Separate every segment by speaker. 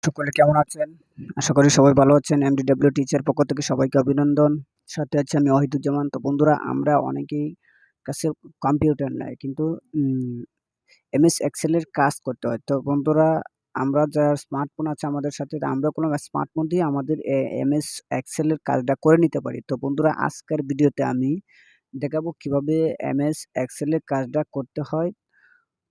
Speaker 1: সকলে কেমন আছেন? আশা করি সবাই ভালো আছেন। MDW টিচার পক্ষ থেকে সবাইকে অভিনন্দন। সাথে আছি আমি ওয়াহিদুজ্জামান। তো বন্ধুরা, আমরা অনেকেই কাছে কম্পিউটার নাই, কিন্তু MS এক্সেল এর কাজ করতে হয়। তো বন্ধুরা, আমরা যারা স্মার্টফোন আছে আমাদের সাথে, আমরা কোনো স্মার্টফোন দিয়ে আমাদের MS এক্সেল এর কাজটা করে নিতে পারি। তো বন্ধুরা, আজকের ভিডিওতে আমি দেখাবো কিভাবে MS এক্সেল এর কাজটা করতে হয়।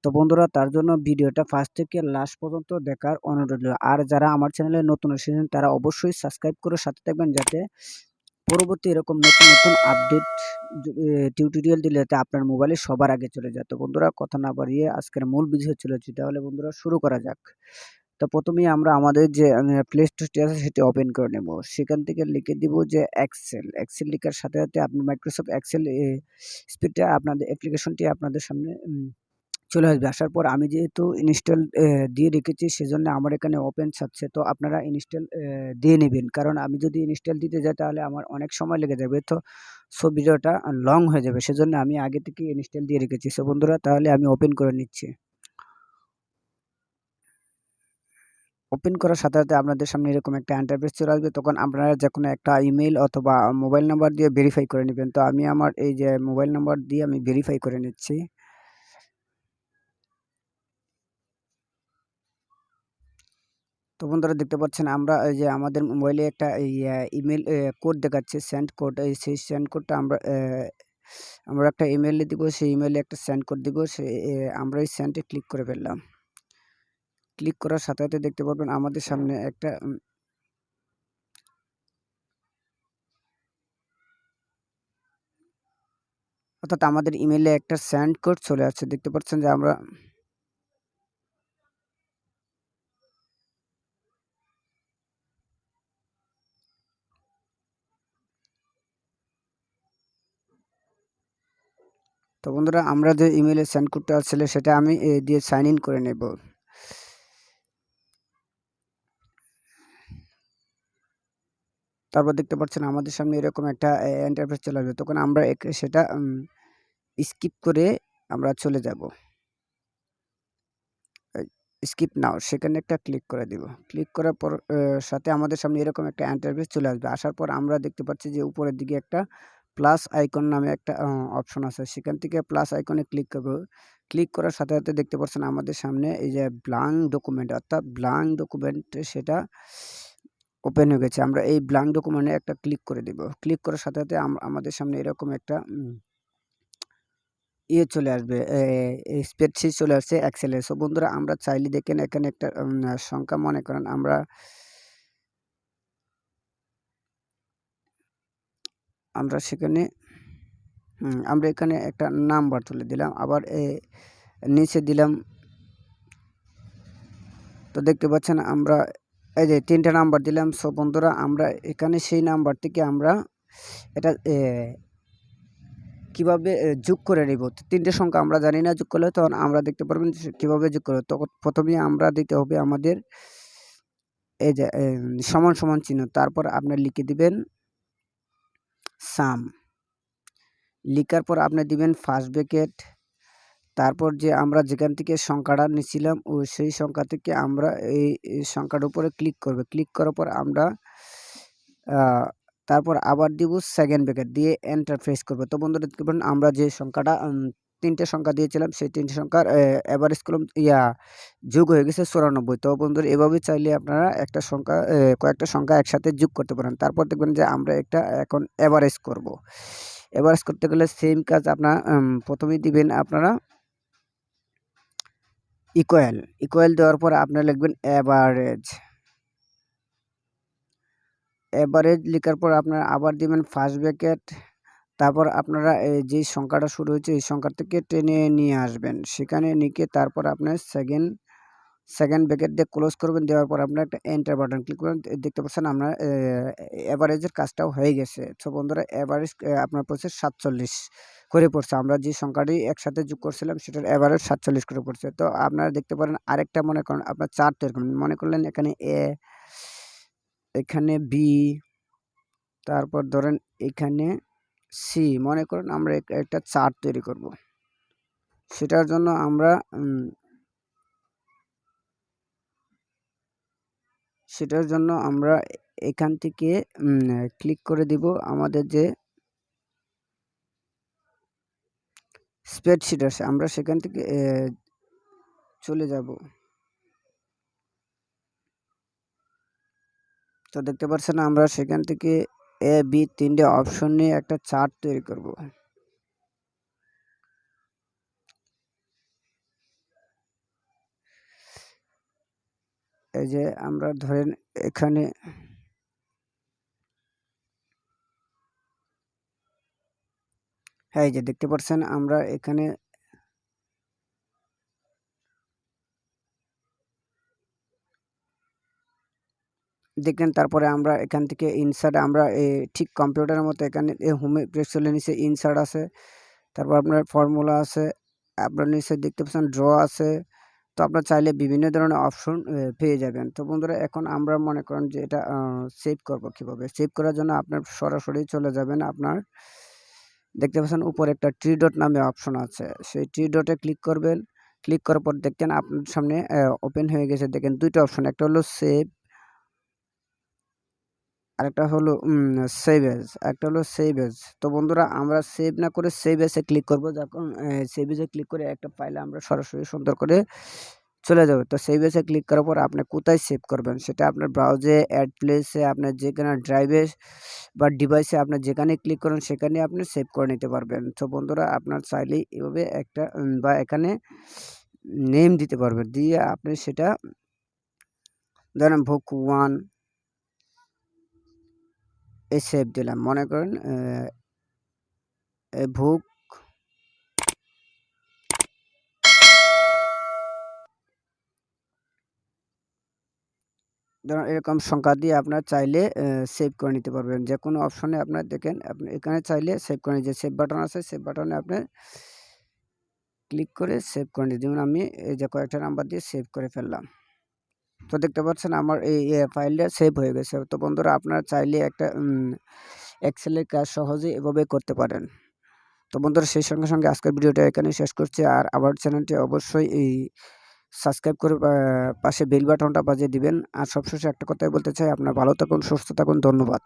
Speaker 1: তো বন্ধুরা, তার জন্য ভিডিওটা ফার্স্ট থেকে লাস্ট পর্যন্ত দেখার অনুরোধ রইল। আর যারা আমার চ্যানেলে নতুন এসেছেন তারা অবশ্যই সাবস্ক্রাইব করে সাথে থাকবেন, যাতে পরবর্তী এরকম নতুন আপডেট টিউটোরিয়াল দিলে যাতে আপনার মোবাইলে সবার আগে চলে যায়। তো বন্ধুরা, কথা না বাড়িয়ে আজকের মূল বিষয়ে চলে যাচ্ছি। তাহলে বন্ধুরা, শুরু করা যাক। তো প্রথমেই আমরা আমাদের যে প্লে স্টোরটি আছে সেটি ওপেন করে নেব। সেখান থেকে লিখে দিব যে এক্সেল লেখার সাথে সাথে আপনি মাইক্রোসফট এক্সেল স্পিডটা আপনাদের অ্যাপ্লিকেশনটি আপনাদের সামনে চলে আসবে। আসার পর আমি যেহেতু ইনস্টল দিয়ে রেখেছি, সেজন্য আমার এখানে ওপেন চাচ্ছে। তো আপনারা ইনস্টল দিয়ে নেবেন, কারণ আমি যদি ইনস্টল দিতে যাই তাহলে আমার অনেক সময় লেগে যাবে। তো ভিডিওটা লং হয়ে যাবে, সেজন্য আমি আগে থেকে ইনস্টল দিয়ে রেখেছি। সো বন্ধুরা, তাহলে আমি ওপেন করে নিচ্ছি। ওপেন করার সাথে সাথে আপনাদের সামনে এরকম একটা ইন্টারফেস চলে আসবে। তখন আপনারা যেকোনো একটা ইমেইল অথবা মোবাইল নাম্বার দিয়ে ভেরিফাই করে নেবেন। তো আমি আমার এই যে মোবাইল নাম্বার দিয়ে আমি ভেরিফাই করে নিচ্ছি। তো বন্ধুরা, দেখতে পাচ্ছেন আমরা এই যে আমাদের মোবাইলে একটা ইমেল কোড দেখাচ্ছে, সেন্ড কোড। সেই সেন্ড কোডটা আমরা একটা ইমেইলে দিব, সেই ইমেইলে একটা সেন্ড কোড দিব। আমরা এই সেন্ডে ক্লিক করে ফেললাম। ক্লিক করার সাথে সাথে দেখতে পারবেন আমাদের সামনে একটা অর্থাৎ আমাদের ইমেইলে একটা সেন্ড কোড চলে আসছে। দেখতে পাচ্ছেন যে আমরা তো বন্ধুরা, আমরা যে ইমেইলে সেন্ড কোডটা আসলে সেটা আমি দিয়ে সাইন ইন করে নেব। তারপর দেখতে পাচ্ছেন আমাদের সামনে এরকম একটা ইন্টারফেস চলে আসবে। তখন আমরা সেটা স্কিপ করে আমরা চলে যাব। স্কিপ নাও সেখানে একটা ক্লিক করে দিব। ক্লিক করার পর সাথে আমাদের সামনে এরকম একটা ইন্টারফেস চলে আসবে। আসার পর আমরা দেখতে পাচ্ছি যে উপরের দিকে একটা প্লাস আইকন নামে একটা অপশন আছে। সেখান থেকে প্লাস আইকনে ক্লিক করব। ক্লিক করার সাথে সাথে দেখতে পাচ্ছেন আমাদের সামনে এই যে ব্ল্যাঙ্ক ডকুমেন্ট, অর্থাৎ ব্ল্যাঙ্ক ডকুমেন্ট সেটা ওপেন হয়ে গেছে। আমরা এই ব্ল্যাঙ্ক ডকুমেন্টে একটা ক্লিক করে দিব। ক্লিক করার সাথে সাথে আমাদের সামনে এরকম একটা চলে আসবে, স্প্রেডশিট চলে আসছে এক্সেলে। সো বন্ধুরা, আমরা চাইলে দেখেন এখানে একটা সংখ্যা মনে করেন আমরা সেখানে আমরা এখানে একটা নাম্বার তুলে দিলাম, আবার নিচে দিলাম। তো দেখতে পাচ্ছেন আমরা এই যে 3টা নাম্বার দিলাম। সো বন্ধুরা, আমরা এখানে সেই নাম্বার থেকে আমরা এটা কিভাবে যোগ করে নেব। 3টে সংখ্যা আমরা জানি না যোগ করলে, তখন আমরা দেখতে পারবেন কিভাবে যোগ করব। তখন প্রথমেই আমরা দিতে হবে আমাদের এই যে সমান সমান চিহ্ন, তারপর আপনি লিখে দিবেন সাম। লিখার পর আপনি দিবেন ফার্স্ট ব্র্যাকেট, তারপর যে আমরা যেখান থেকে সংখ্যাটা নিয়েছিলাম সেই সংখ্যা থেকে আমরা এই সংখ্যাটার উপরে ক্লিক করবে। ক্লিক করার পর আমরা তারপর আবার দিব সেকেন্ড ব্র্যাকেট দিয়ে এন্টার প্রেস করব। তো বন্ধুরা, দেখতে পারেন আমরা যে সংখ্যাটা 3টে সংখ্যা দিয়েছিলাম সেই 3টে সংখ্যার এভারেজ কলম যোগ হয়ে গেছে 94। তো বন্ধুরা, এভাবে চাইলে আপনারা একটা সংখ্যা কয়েকটা সংখ্যা একসাথে যোগ করতে পারেন। তারপর দেখবেন যে আমরা একটা এখন এভারেজ করব। এভারেজ করতে গেলে সেম কাজ আপনারা প্রথমেই দিবেন আপনারা ইকুয়াল দেওয়ার পর আপনারা লিখবেন এভারেজ। এভারেজ লেখার পর আপনারা আবার দিবেন ফার্স্ট ব্র্যাকেট, তারপর আপনারা যে সংখ্যাটা শুরু হয়েছে এই সংখ্যা থেকে টেনে নিয়ে আসবেন, সেখানে নিয়ে তারপর আপনার সেকেন্ড ব্র্যাকেট দিয়ে ক্লোজ করবেন। দেওয়ার পর আপনার একটা এন্টার বাটন ক্লিক করবেন। দেখতে পাচ্ছেন আমরা এভারেজের কাজটাও হয়ে গেছে। তো বন্ধুরা, এভারেজ আপনার পড়ছে 47 করে পড়ছে। আমরা যে সংখ্যাটি একসাথে যোগ করছিলাম সেটার এভারেজ 47 করে পড়ছে। তো আপনারা দেখতে পারেন আরেকটা মনে করেন আপনার চার্ট তৈরি করবেন। মনে করলেন এখানে এখানে বি, তারপর ধরেন এখানে সি। মনে করেন আমরা একটা চার্ট তৈরি করব। সেটার জন্য আমরা সেটার জন্য আমরা এখান থেকে ক্লিক করে দিব আমাদের যে স্প্রেডশিট আছে, আমরা সেখান থেকে চলে যাব। তো দেখতে পাচ্ছেন আমরা সেখান থেকে এ বি 3টে অপশন নিয়ে একটা চার্ট তৈরি করব। এই যে আমরা ধরেন এখানে এই যে দেখতে পাচ্ছেন আমরা এখানে দেখেন, তারপরে আমরা এখান থেকে ইনসার্ট আমরা ঠিক কম্পিউটারের মতো এখানে হোমে প্রেস করলে নিচে ইনসার্ট আছে, তারপর আপনার ফর্মুলা আছে, আপনার নিচে দেখতে পাচ্ছেন ড্র আছে। তো আপনার চাইলে বিভিন্ন ধরনের অপশন পেয়ে যাবেন। তো বন্ধুরা এখন আমরা মনে করেন যে এটা সেভ করব কিভাবে। সেভ করার জন্য আপনার সরাসরি চলে যাবেন, আপনার দেখতে পাচ্ছেন উপরে একটা থ্রি ডট নামে অপশন আছে, সেই থ্রি ডটে ক্লিক করবেন। ক্লিক করার পর দেখেন আপনার সামনে ওপেন হয়ে গেছে। দেখেন দুইটা অপশন, একটা হলো সেভ, আরেকটা হলো সেভ এজ, একটা হলো সেভ এজ। তো বন্ধুরা আমরা সেভ না করে সেভ এজে ক্লিক করব। যখন সেভ এজে ক্লিক করে একটা ফাইলে আমরা সরাসরি সুন্দর করে চলে যাবে। তো সেভ এজে ক্লিক করার পর আপনি কোথায় সেভ করবেন সেটা আপনার ব্রাউজে, অ্যাড প্লেসে, আপনার যেখানে ড্রাইভে বা ডিভাইসে আপনার যেখানে ক্লিক করেন সেখানে আপনি সেভ করে নিতে পারবেন। তো বন্ধুরা আপনার চাইলেই এভাবে একটা বা এখানে নেম দিতে পারবেন, দিয়ে আপনি সেটা ধরেন বুক 1 এ সেভ দিলাম। মনে করেন বুক ধরুন এরকম সংখ্যা দিয়ে আপনার চাইলে সেভ করে নিতে পারবেন। যে কোনো অপশনে আপনার দেখেন আপনি এখানে চাইলে সেভ করে যে সেভ বাটন আছে, সেভ বাটনে আপনি ক্লিক করে সেভ করে নিতে। যেমন আমি এই যে কয়েকটা নাম্বার দিয়ে সেভ করে ফেললাম। তো দেখতে পাচ্ছেন আমার এই ফাইলটা সেভ হয়ে গেছে। তো বন্ধুরা আপনারা চাইলে একটা এক্সেলের কাজ সহজেই এভাবে করতে পারেন। তো বন্ধুরা সেই সঙ্গে সঙ্গে আজকের ভিডিওটা এখানেই শেষ করছি। আর আমার চ্যানেলটি অবশ্যই সাবস্ক্রাইব করে পাশে বেল বাটনটা বাজিয়ে দিবেন। আর সবশেষে একটা কথাই বলতে চাই, আপনারা ভালো থাকুন, সুস্থ থাকুন। ধন্যবাদ।